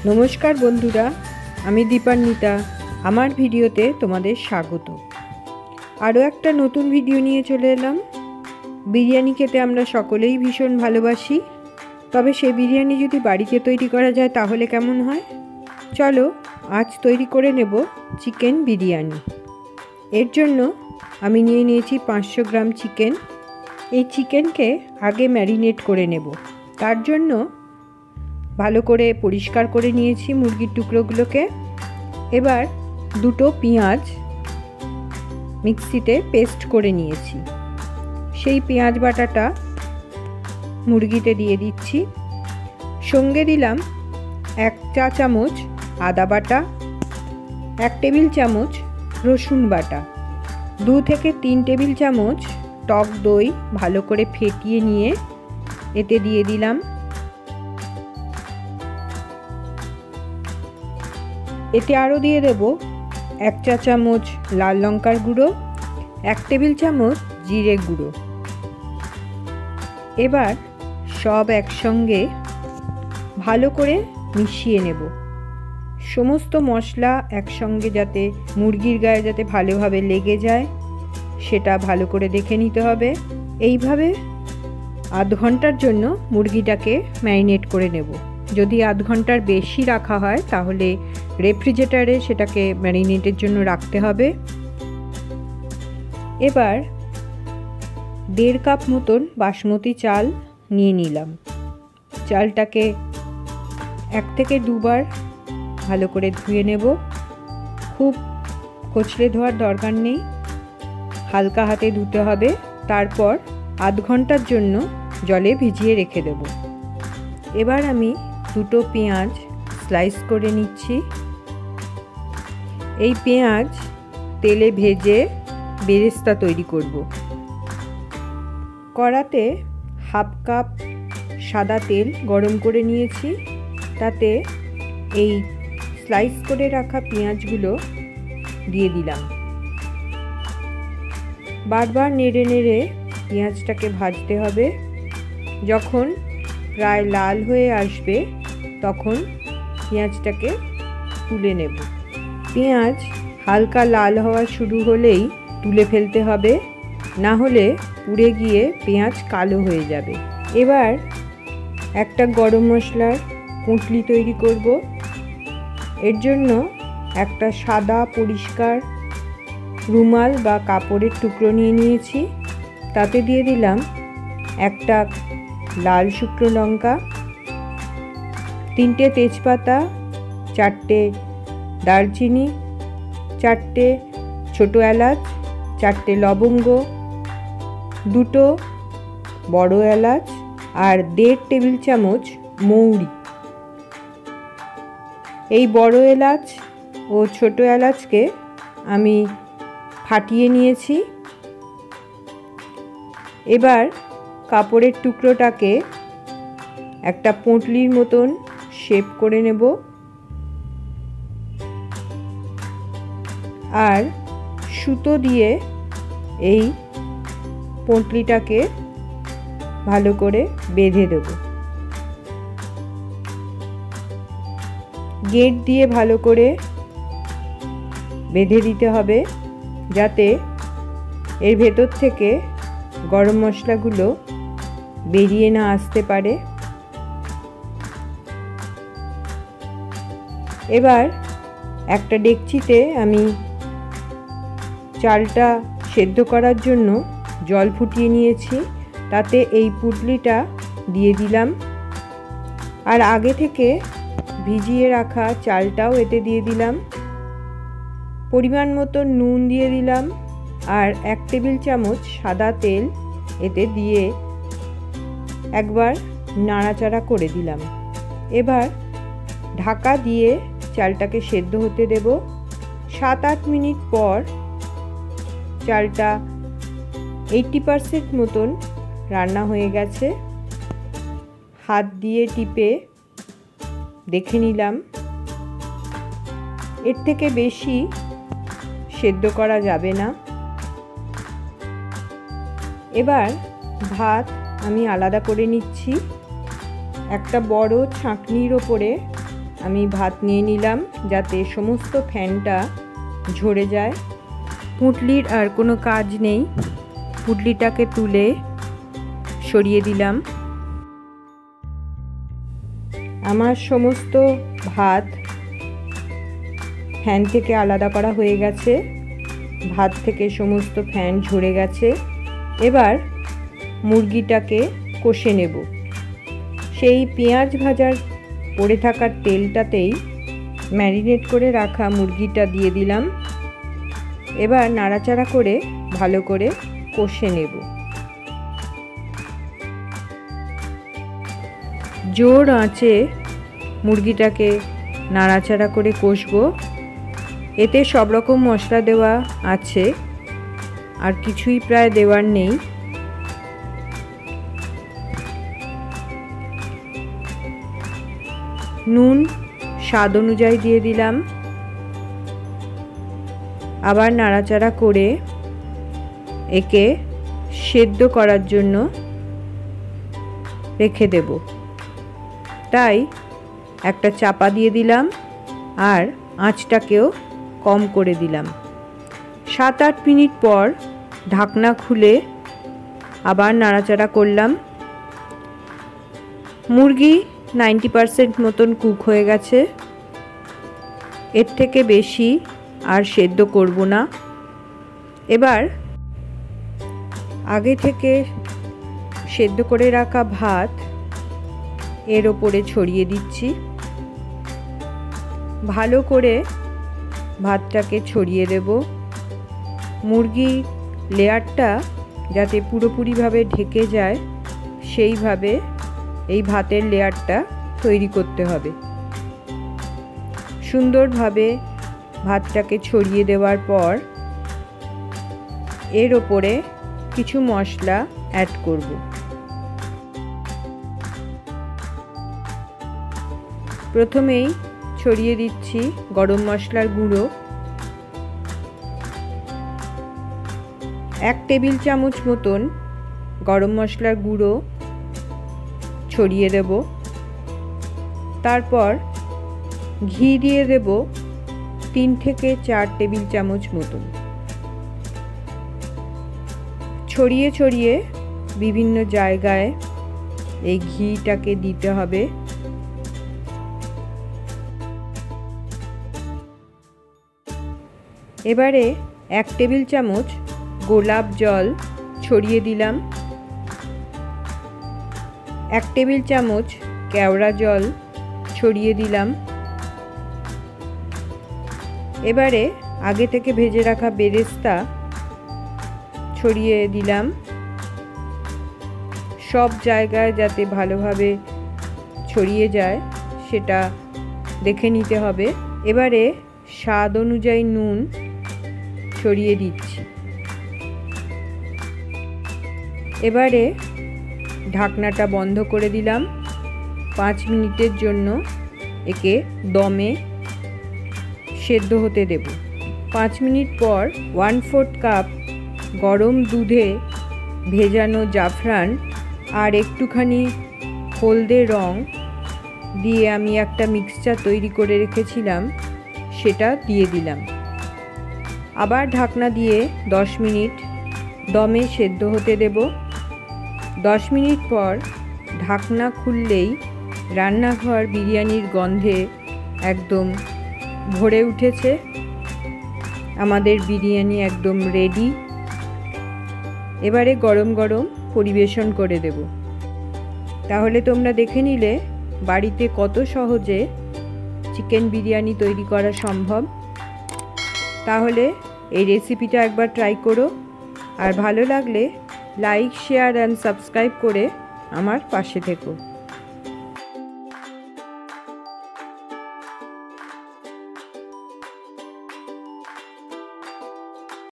নমস্কার বন্ধুরা, আমি দীপান্বিতা। আমার ভিডিওতে তোমাদের স্বাগত। আরও একটা নতুন ভিডিও নিয়ে চলে এলাম। বিরিয়ানি খেতে আমরা সকলেই ভীষণ ভালোবাসি, তবে সেই বিরিয়ানি যদি বাড়িতে তৈরি করা যায় তাহলে কেমন হয়? চলো আজ তৈরি করে নেব চিকেন বিরিয়ানি। এর জন্য আমি নিয়েছি 500 গ্রাম চিকেন। এই চিকেনকে আগে ম্যারিনেট করে নেব। তার জন্য ভালো করে পরিষ্কার করে নিয়েছি মুরগির টুকরোগুলোকে। এবার দুটো পেঁয়াজ মিক্সিতে পেস্ট করে নিয়েছি। সেই পেঁয়াজ বাটাটা মুরগিতে দিয়ে দিচ্ছি। সঙ্গে দিলাম 1 চা চামচ আদা বাটা, 1 টেবিল চামচ রসুন বাটা, 2 থেকে 3 টেবিল চামচ টক দই ভালো করে ফেটিয়ে নিয়ে এতে দিয়ে দিলাম। এতে আরও দিয়ে দেব 1 চা চামচ লাল লঙ্কার গুঁড়ো, 1 টেবিল চামচ জিরে গুঁড়ো। এবার সব একসঙ্গে ভালো করে মিশিয়ে নেব। সমস্ত মশলা একসঙ্গে যাতে মুরগির গায়ে যাতে ভালোভাবে লেগে যায় সেটা ভালো করে দেখে নিতে হবে। এইভাবে আধ ঘন্টার জন্য মুরগিটাকে ম্যারিনেট করে নেব। যদি আধ ঘন্টার বেশি রাখা হয় তাহলে রেফ্রিজারেটরে সেটাকে ম্যারিনেটের জন্য রাখতে হবে। এবার 1.5 কাপ মতন বাসমতি চাল নিয়ে নিলাম। চালটাকে 1 থেকে 2 বার ভালো করে ধুয়ে নেব। খুব কচলে ধোয়ার দরকার নেই, হালকা হাতে ধুতে হবে। তারপর আধ ঘন্টার জন্য জলে ভিজিয়ে রেখে দেব। এবার আমি দুটো পেঁয়াজ স্লাইস করে নিচ্ছি। এই পেঁয়াজ তেলে ভেজে বেরেস্তা তৈরি করব। কড়াতে 1/2 কাপ সাদা তেল গরম করে নিয়েছি। তাতে এই স্লাইস করে রাখা পেঁয়াজগুলো দিয়ে দিলাম। বারবার নেড়ে নেড়ে পেঁয়াজটাকে ভাজতে হবে। যখন প্রায় লাল হয়ে আসবে তখন পেঁয়াজটাকে তুলে নেব। পেঁয়াজ হালকা লাল হওয়া শুরু হলেই তুলে ফেলতে হবে, না হলে পুড়ে গিয়ে পেঁয়াজ কালো হয়ে যাবে। এবার একটা গরম মশলার পুঁটলি তৈরি করব। এর জন্য একটা সাদা পরিষ্কার রুমাল বা কাপড়ের টুকরো নিয়ে নিয়েছি। তাতে দিয়ে দিলাম একটা লাল শুকনো লঙ্কা, 3টে তেজপাতা, 4টে দারচিনি, 4টে ছোটো এলাচ, 4টে লবঙ্গ, 2টো বড় এলাচ আর 1.5 টেবিল চামচ মৌরি। এই বড় এলাচ ও ছোটো এলাচকে আমি ফাটিয়ে নিয়েছি। এবার কাপড়ের টুকরোটাকে একটা পুঁটলির মতন শেপ করে নেব আর সুতো দিয়ে এই পুঁটলিটাকে ভালো করে বেঁধে দেব। গেট দিয়ে ভালো করে বেঁধে দিতে হবে যাতে এর ভেতর থেকে গরম মশলাগুলো বেরিয়ে না আসতে পারে। এবার একটা ডেকচিতে আমি চালটা সেদ্ধ করার জন্য জল ফুটিয়ে নিয়েছি। তাতে এই পুঁটলিটা দিয়ে দিলাম আর আগে থেকে ভিজিয়ে রাখা চালটাও এতে দিয়ে দিলাম। পরিমাণ মতো নুন দিয়ে দিলাম আর 1 টেবিল চামচ সাদা তেল এতে দিয়ে একবার নাড়াচাড়া করে দিলাম। এবার ঢাকা দিয়ে চালটাকে সেদ্ধ হতে দেব। 7-8 মিনিট পর চালটা 80% মতন রান্না হয়ে গেছে। হাত দিয়ে টিপে দেখে নিলাম। এর থেকে বেশি সেদ্ধ করা যাবে না। এবার ভাত আমি আলাদা করে নিচ্ছি। একটা বড় ছাঁকনির ওপরে আমি ভাত নিয়ে নিলাম যাতে সমস্ত ফ্যানটা ঝরে যায়। পুঁটলির আর কোনো কাজ নেই, পুঁটলিটাকে তুলে সরিয়ে দিলাম। আমার সমস্ত ভাত ফ্যান থেকে আলাদা করা হয়ে গেছে, ভাত থেকে সমস্ত ফ্যান ঝরে গেছে। এবার মুরগিটাকে কষে নেব। সেই পেঁয়াজ ভাজার পড়ে থাকার তেলটাতেই ম্যারিনেট করে রাখা মুরগিটা দিয়ে দিলাম। এবার নাড়াচাড়া করে ভালো করে কষে নেব। জোর আঁচে মুরগিটাকে নাড়াচাড়া করে কষবো। এতে সব রকম মশলা দেওয়া আছে, আর কিছুই প্রায় দেওয়ার নেই। নুন স্বাদ অনুযায়ী দিয়ে দিলাম। আবার নাড়াচাড়া করে একে সেদ্ধ করার জন্য রেখে দেব। তাই একটা চাপা দিয়ে দিলাম আর আঁচটাকেও কম করে দিলাম। 7-8 মিনিট পর ঢাকনা খুলে আবার নাড়াচাড়া করলাম। মুরগি 90% মতন কুক হয়ে গেছে। এর থেকে বেশি আর সেদ্ধ করব না। এবার আগে থেকে সেদ্ধ করে রাখা ভাত এর ওপরে ছড়িয়ে দিচ্ছি। ভালো করে ভাতটাকে ছড়িয়ে দেব। মুরগি লেয়ারটা যাতে পুরোপুরিভাবে ঢেকে যায় সেইভাবে এই ভাতের লেয়ারটা তৈরি করতে হবে। সুন্দরভাবে ভাতটাকে ছড়িয়ে দেওয়ার পর এর ওপরে কিছু মশলা অ্যাড করব। প্রথমেই ছড়িয়ে দিচ্ছি গরম মশলার গুঁড়ো। 1 টেবিল চামচ মতন গরম মশলার গুঁড়ো ছড়িয়ে দেব। তারপর ঘি দিয়ে দেব 3 থেকে 4 টেবিল চামচ মতন। ছড়িয়ে ছড়িয়ে বিভিন্ন জায়গায় এই ঘিটাকে দিতে হবে। এবারে 1 টেবিল চামচ গোলাপ জল ছড়িয়ে দিলাম। 1 টেবিল চামচ কেওড়া জল ছড়িয়ে দিলাম। এবারে আগে থেকে ভেজে রাখা বেরেস্তা ছড়িয়ে দিলাম। সব জায়গায় যাতে ভালোভাবে ছড়িয়ে যায় সেটা দেখে নিতে হবে। এবারে স্বাদ অনুযায়ী নুন ছড়িয়ে দিচ্ছি। এবারে ঢাকনাটা বন্ধ করে দিলাম। 5 মিনিটের জন্য একে দমে সেদ্ধ হতে দেব। 5 মিনিট পর 1/4 কাপ গরম দুধে ভেজানো জাফরান আর একটুখানি হলদে রং দিয়ে আমি একটা মিক্সচার তৈরি করে রেখেছিলাম, সেটা দিয়ে দিলাম। আবার ঢাকনা দিয়ে 10 মিনিট দমে সেদ্ধ হতে দেব। 10 মিনিট পর ঢাকনা খুললেই রান্নাঘর বিরিয়ানির গন্ধে একদম ভরে উঠেছে। আমাদের বিরিয়ানি একদম রেডি। এবারে গরম গরম পরিবেশন করে দেব। তাহলে তোমরা দেখে নিলে বাড়িতে কত সহজে চিকেন বিরিয়ানি তৈরি করা সম্ভব। তাহলে এই রেসিপিটা একবার ট্রাই করো, আর ভালো লাগলে লাইক, শেয়ার অ্যান্ড সাবস্ক্রাইব করে আমার পাশে থেকো।